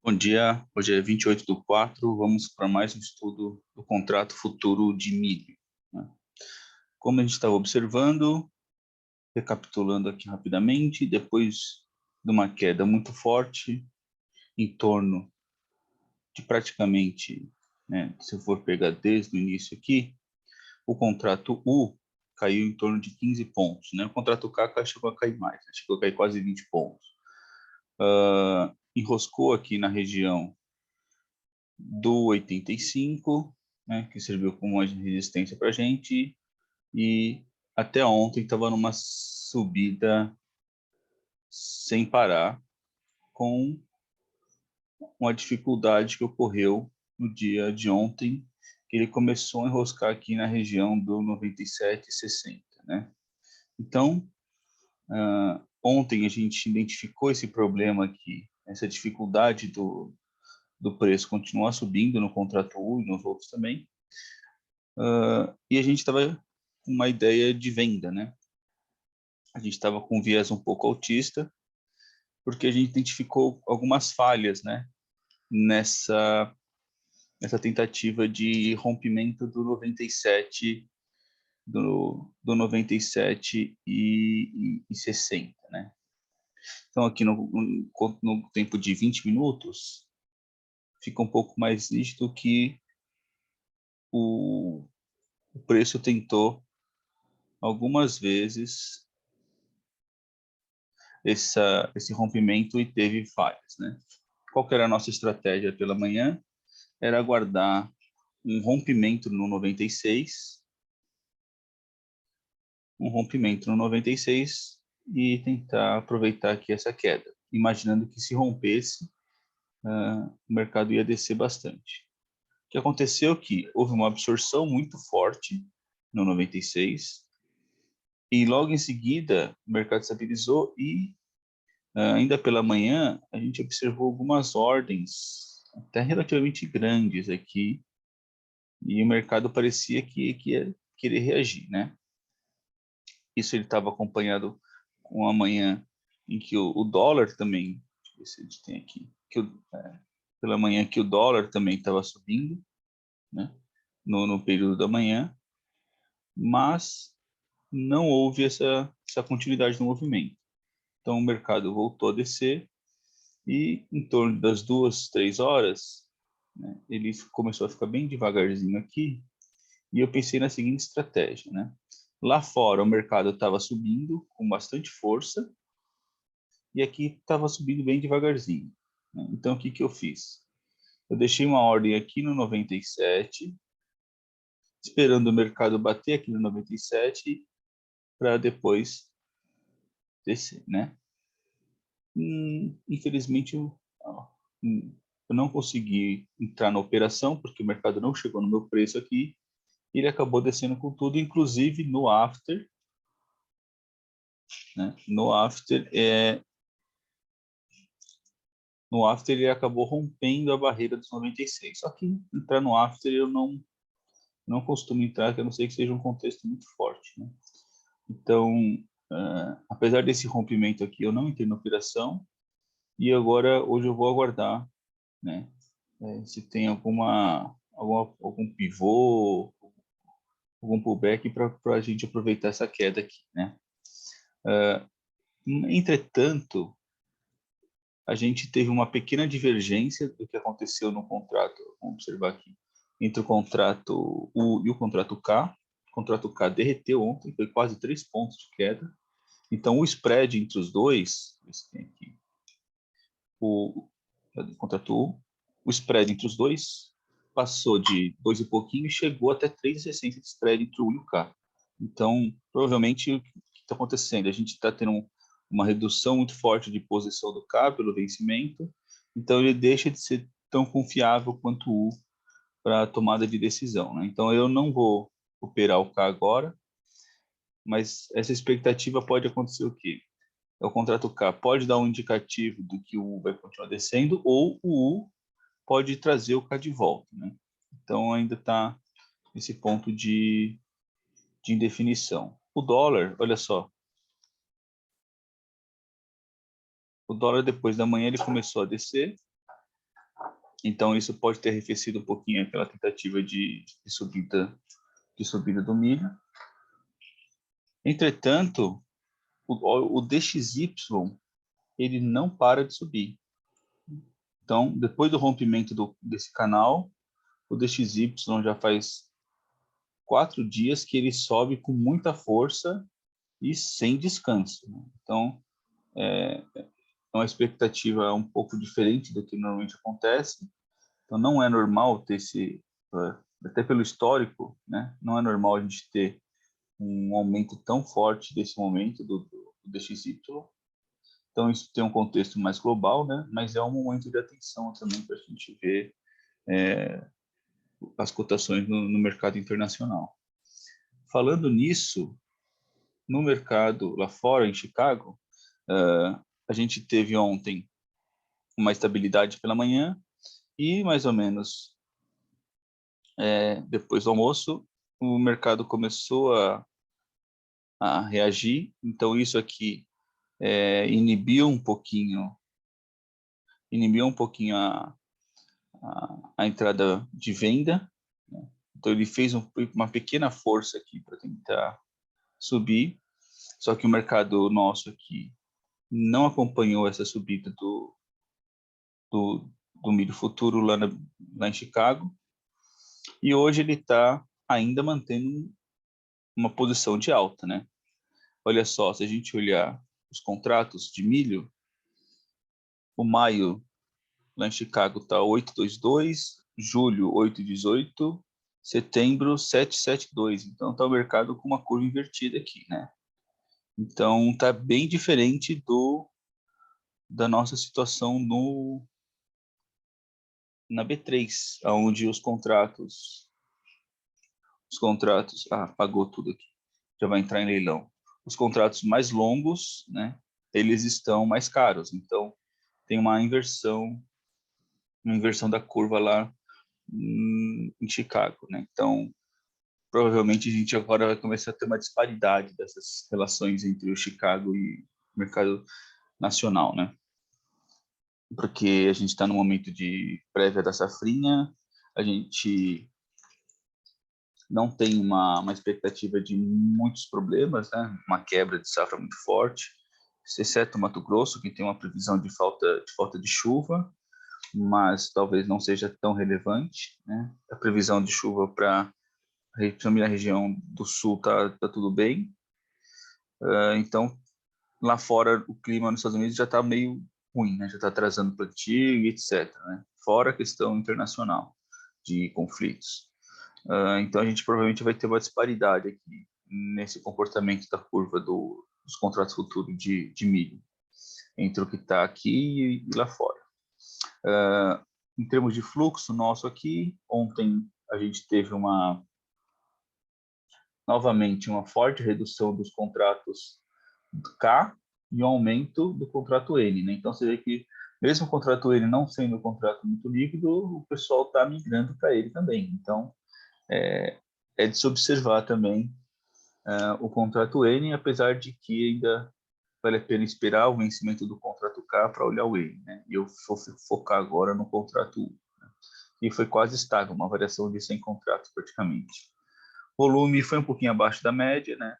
Bom dia, hoje é 28/4, vamos para mais um estudo do contrato futuro de milho, né? Como a gente estava observando, recapitulando aqui rapidamente, depois de uma queda muito forte, em torno de praticamente, né, se eu for pegar desde o início aqui, o contrato U caiu em torno de 15 pontos, né? O contrato K chegou a cair mais, né? Chegou a cair quase 20 pontos. Enroscou aqui na região do 85, né, que serviu como uma resistência para a gente, e até ontem estava numa subida sem parar, com uma dificuldade que ocorreu no dia de ontem, que ele começou a enroscar aqui na região do 97,60, né? Então, ontem a gente identificou esse problema aqui, essa dificuldade do preço continuar subindo no contrato U e nos outros também, e a gente estava com uma ideia de venda, né? A gente estava com um viés um pouco autista, porque a gente identificou algumas falhas, né? Nessa tentativa de rompimento do 97, do 97 e 60, né? Então, aqui no tempo de 20 minutos, fica um pouco mais nítido que o preço tentou algumas vezes esse rompimento e teve falhas, né? Qual que era a nossa estratégia pela manhã? Era aguardar um rompimento no 96, um rompimento no 96 e tentar aproveitar aqui essa queda, imaginando que se rompesse, o mercado ia descer bastante. O que aconteceu é que houve uma absorção muito forte no 96 e logo em seguida o mercado estabilizou e ainda pela manhã, a gente observou algumas ordens até relativamente grandes aqui, e o mercado parecia que ia querer reagir, né? Isso ele estava acompanhado com a manhã em que o dólar também, deixa eu ver se a gente tem aqui, pela manhã que o dólar também estava subindo, né? No período da manhã, mas não houve essa continuidade do movimento. Então o mercado voltou a descer, e em torno das 2, 3 horas, né, ele começou a ficar bem devagarzinho aqui, e eu pensei na seguinte estratégia, né? Lá fora o mercado estava subindo com bastante força, e aqui estava subindo bem devagarzinho, né? Então o que que eu fiz? Eu deixei uma ordem aqui no 97, esperando o mercado bater aqui no 97 para depois descer, né? Infelizmente, eu não consegui entrar na operação, porque o mercado não chegou no meu preço aqui. Ele acabou descendo com tudo, inclusive no after, né? No after ele acabou rompendo a barreira dos 96. Só que entrar no after eu não costumo entrar, que a não ser que seja um contexto muito forte, né? Então, apesar desse rompimento aqui, eu não entrei na operação, e agora hoje eu vou aguardar, né? Se tem algum pivô, algum pullback para a gente aproveitar essa queda aqui, né? Entretanto, a gente teve uma pequena divergência do que aconteceu no contrato, vamos observar aqui, entre o contrato U e o contrato K. O contrato K derreteu ontem, foi quase 3 pontos de queda. Então, o spread entre os dois, esse tem aqui, o contrato U, o spread entre os dois passou de 2 e pouquinho e chegou até 3,60 de spread entre o U e o K. Então, provavelmente, o que está acontecendo? A gente está tendo uma redução muito forte de posição do K pelo vencimento, então ele deixa de ser tão confiável quanto o U para a tomada de decisão, né? Então, eu não vou operar o K agora, mas essa expectativa pode acontecer o quê? O contrato K pode dar um indicativo do que o U vai continuar descendo, ou o U pode trazer o K de volta, né? Então, ainda está esse ponto de indefinição. O dólar, olha só, o dólar depois da manhã ele começou a descer, Então, isso pode ter arrefecido um pouquinho aquela tentativa de subida do milho. Entretanto, o DXY, ele não para de subir. Então, depois do rompimento desse canal, o DXY já faz 4 dias que ele sobe com muita força e sem descanso. Então, é uma expectativa um pouco diferente do que normalmente acontece. Então, não é normal ter até pelo histórico, né? Não é normal a gente ter um aumento tão forte desse momento do DXY. Então, isso tem um contexto mais global, né? Mas é um momento de atenção também para a gente ver as cotações no mercado internacional. Falando nisso, no mercado lá fora, em Chicago, a gente teve ontem uma estabilidade pela manhã e mais ou menos depois do almoço, o mercado começou a reagir. Então, isso aqui inibiu um pouquinho a entrada de venda, né? Então, ele fez uma pequena força aqui para tentar subir, só que o mercado nosso aqui não acompanhou essa subida do milho futuro lá em Chicago, e hoje ele está ainda mantendo uma posição de alta, né? Olha só, se a gente olhar os contratos de milho, o maio lá em Chicago está 8,22, julho 8,18, setembro 7,72. Então está o mercado com uma curva invertida aqui, né? Então está bem diferente da nossa situação na B3, onde apagou tudo aqui, já vai entrar em leilão. Os contratos mais longos, né, eles estão mais caros, então tem uma inversão da curva lá em Chicago, né? Então, provavelmente a gente agora vai começar a ter uma disparidade dessas relações entre o Chicago e o mercado nacional, né? Porque a gente está no momento de prévia da safrinha, a gente não tem uma expectativa de muitos problemas, né? Uma quebra de safra muito forte, exceto Mato Grosso, que tem uma previsão de falta de chuva, mas talvez não seja tão relevante, né? A previsão de chuva para a região do sul tá tudo bem. Então, lá fora, o clima nos Estados Unidos já está meio ruim, né? Já está atrasando o plantio e etc., né? Fora a questão internacional de conflitos. Então, a gente provavelmente vai ter uma disparidade aqui nesse comportamento da curva dos contratos futuros de milho, entre o que está aqui e lá fora. Em termos de fluxo nosso aqui, ontem a gente teve novamente uma forte redução dos contratos K e um aumento do contrato N, né? Então, você vê que mesmo o contrato N não sendo um contrato muito líquido, o pessoal está migrando para ele também. Então, é de se observar também o contrato N, apesar de que ainda vale a pena esperar o vencimento do contrato K para olhar o N, né? E eu vou focar agora no contrato U, né? E foi quase estável, uma variação de 100 contratos praticamente. O volume foi um pouquinho abaixo da média, né?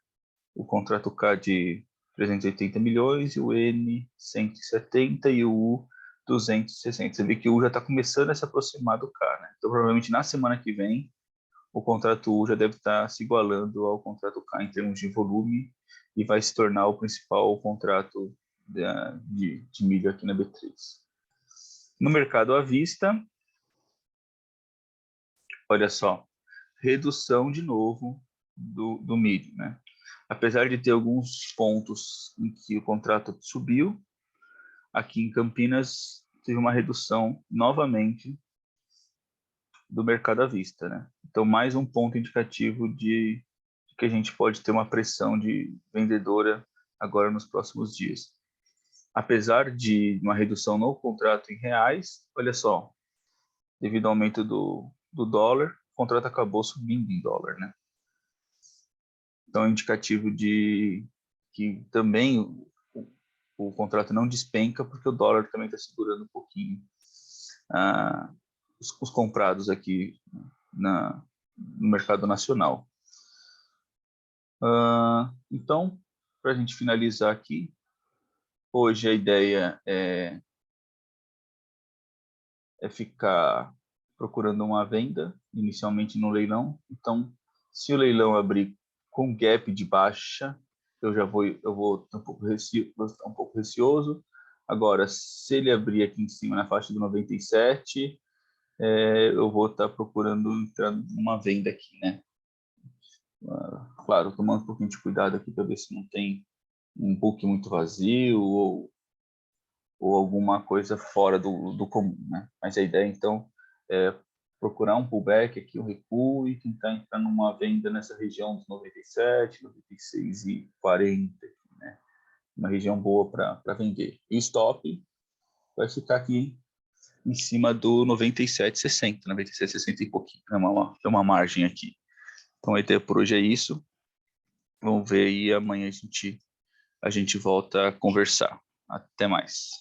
O contrato K de 380 milhões, e o N 170 e o U 260. Você vê que o U já está começando a se aproximar do K, né? Então, provavelmente na semana que vem, o contrato U já deve estar se igualando ao contrato K em termos de volume e vai se tornar o principal contrato de milho aqui na B3. No mercado à vista, olha só, redução de novo do milho, né? Apesar de ter alguns pontos em que o contrato subiu, aqui em Campinas teve uma redução novamente do mercado à vista, né? Então, mais um ponto indicativo de que a gente pode ter uma pressão de vendedora agora nos próximos dias. Apesar de uma redução no contrato em reais, olha só, devido ao aumento do dólar, o contrato acabou subindo em dólar, né? Então, é indicativo de que também o contrato não despenca, porque o dólar também está segurando um pouquinho os comprados aqui no mercado nacional. Então, para a gente finalizar aqui, hoje a ideia é ficar procurando uma venda, inicialmente no leilão. Então, se o leilão abrir com gap de baixa, eu vou estar um pouco receoso. Agora, se ele abrir aqui em cima na faixa do 97, eu vou estar procurando entrar numa venda aqui, né? Claro, tomando um pouquinho de cuidado aqui para ver se não tem um book muito vazio ou alguma coisa fora do comum, né? Mas a ideia, então, é procurar um pullback aqui, um recuo e tentar entrar numa venda nessa região dos 97, 96,40, né? Uma região boa para vender. E o stop vai ficar aqui em cima do 97,60, 97,60 e pouquinho. Tem uma margem aqui. Então, a ideia por hoje é isso. Vamos ver aí, amanhã a gente volta a conversar. Até mais.